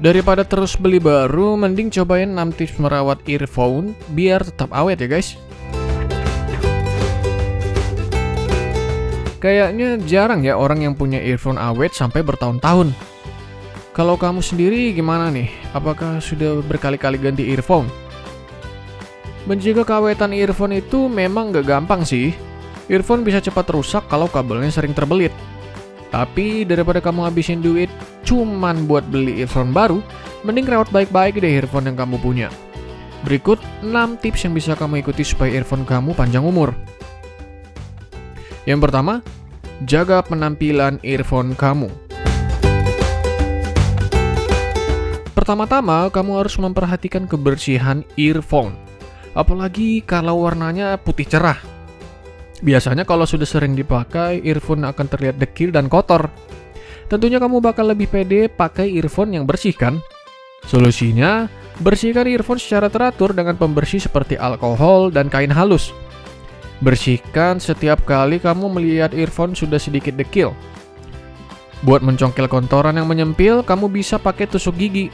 Daripada terus beli baru, mending cobain 6 tips merawat earphone biar tetap awet ya guys. Kayaknya jarang ya orang yang punya earphone awet sampai bertahun-tahun. Kalau kamu sendiri gimana nih? Apakah sudah berkali-kali ganti earphone? Menjaga keawetan earphone itu memang gak gampang sih. Earphone bisa cepat rusak kalau kabelnya sering terbelit. Tapi daripada kamu habisin duit cuman buat beli earphone baru, mending rawat baik-baik deh earphone yang kamu punya. Berikut 6 tips yang bisa kamu ikuti supaya earphone kamu panjang umur. Yang pertama, jaga penampilan earphone kamu. Pertama-tama, kamu harus memperhatikan kebersihan earphone. Apalagi kalau warnanya putih cerah. Biasanya kalau sudah sering dipakai, earphone akan terlihat dekil dan kotor. Tentunya kamu bakal lebih pede pakai earphone yang bersih kan? Solusinya, bersihkan earphone secara teratur dengan pembersih seperti alkohol dan kain halus. Bersihkan setiap kali kamu melihat earphone sudah sedikit dekil. Buat mencongkel kotoran yang menyempil, kamu bisa pakai tusuk gigi.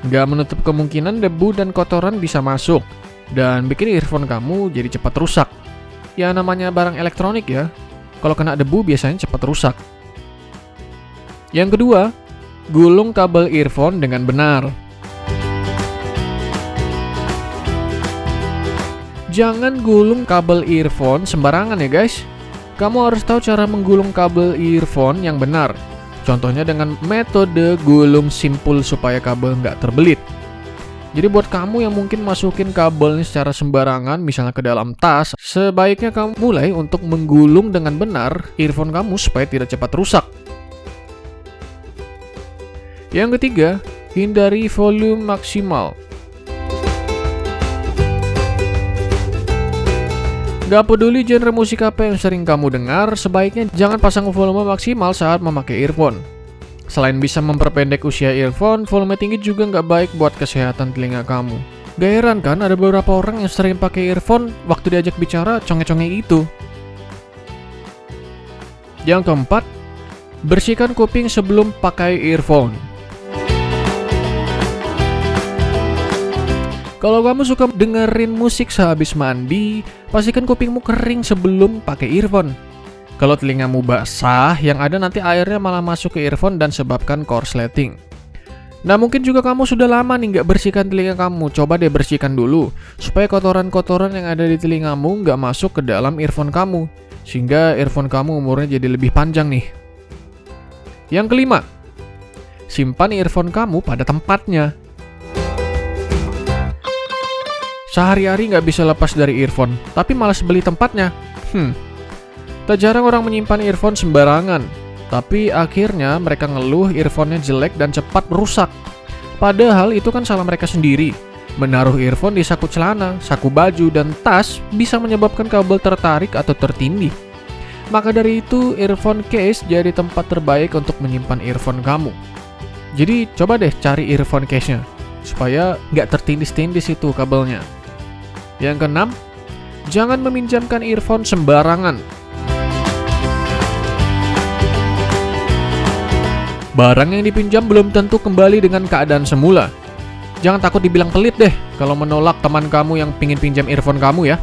Nggak menutup kemungkinan debu dan kotoran bisa masuk, dan bikin earphone kamu jadi cepat rusak. Ya namanya barang elektronik ya, kalau kena debu biasanya cepat rusak. Yang kedua, gulung kabel earphone dengan benar. Jangan gulung kabel earphone sembarangan ya guys. Kamu harus tahu cara menggulung kabel earphone yang benar. Contohnya dengan metode gulung simpul supaya kabel nggak terbelit. Jadi buat kamu yang mungkin masukin kabelnya secara sembarangan, misalnya ke dalam tas, sebaiknya kamu mulai untuk menggulung dengan benar earphone kamu supaya tidak cepat rusak. Yang ketiga, hindari volume maksimal. Gak peduli genre musik apa yang sering kamu dengar, sebaiknya jangan pasang volume maksimal saat memakai earphone. Selain bisa memperpendek usia earphone, volume tinggi juga nggak baik buat kesehatan telinga kamu. Gak heran kan ada beberapa orang yang sering pakai earphone waktu diajak bicara conge-conge itu. Yang keempat, bersihkan kuping sebelum pakai earphone. Kalau kamu suka dengerin musik sehabis mandi, pastikan kupingmu kering sebelum pakai earphone. Kalau telingamu basah, yang ada nanti airnya malah masuk ke earphone dan sebabkan korsleting. Nah mungkin juga kamu sudah lama nih nggak bersihkan telinga kamu. Coba deh bersihkan dulu, supaya kotoran-kotoran yang ada di telingamu nggak masuk ke dalam earphone kamu. Sehingga earphone kamu umurnya jadi lebih panjang nih. Yang kelima, simpan earphone kamu pada tempatnya. Sehari-hari nggak bisa lepas dari earphone, tapi malas beli tempatnya. Tak jarang orang menyimpan earphone sembarangan, tapi akhirnya mereka ngeluh earphone-nya jelek dan cepat rusak. Padahal itu kan salah mereka sendiri. Menaruh earphone di saku celana, saku baju, dan tas bisa menyebabkan kabel tertarik atau tertindih. Maka dari itu, earphone case jadi tempat terbaik untuk menyimpan earphone kamu. Jadi coba deh cari earphone case-nya, supaya nggak tertindis-tindis itu kabelnya. Yang keenam, jangan meminjamkan earphone sembarangan. Barang yang dipinjam belum tentu kembali dengan keadaan semula. Jangan takut dibilang pelit deh kalau menolak teman kamu yang pingin pinjam earphone kamu ya.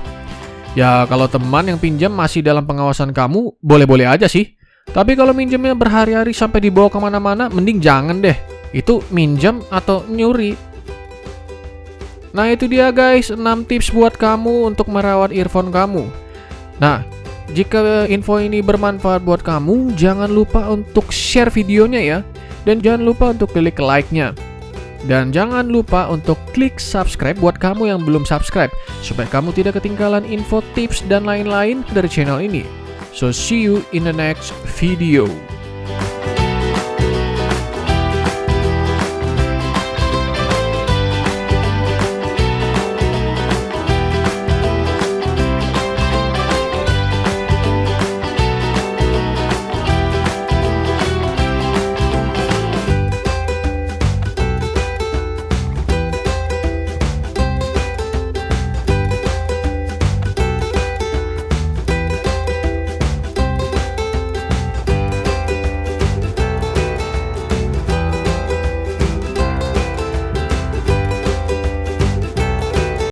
Ya kalau teman yang pinjam masih dalam pengawasan kamu, boleh-boleh aja sih. Tapi kalau minjemnya berhari-hari sampai dibawa kemana-mana, mending jangan deh. Itu minjam atau nyuri. Nah itu dia guys, 6 tips buat kamu untuk merawat earphone kamu. Nah, jika info ini bermanfaat buat kamu, jangan lupa untuk share videonya ya. Dan jangan lupa untuk klik like-nya. Dan jangan lupa untuk klik subscribe buat kamu yang belum subscribe, supaya kamu tidak ketinggalan info, tips, dan lain-lain dari channel ini. So see you in the next video.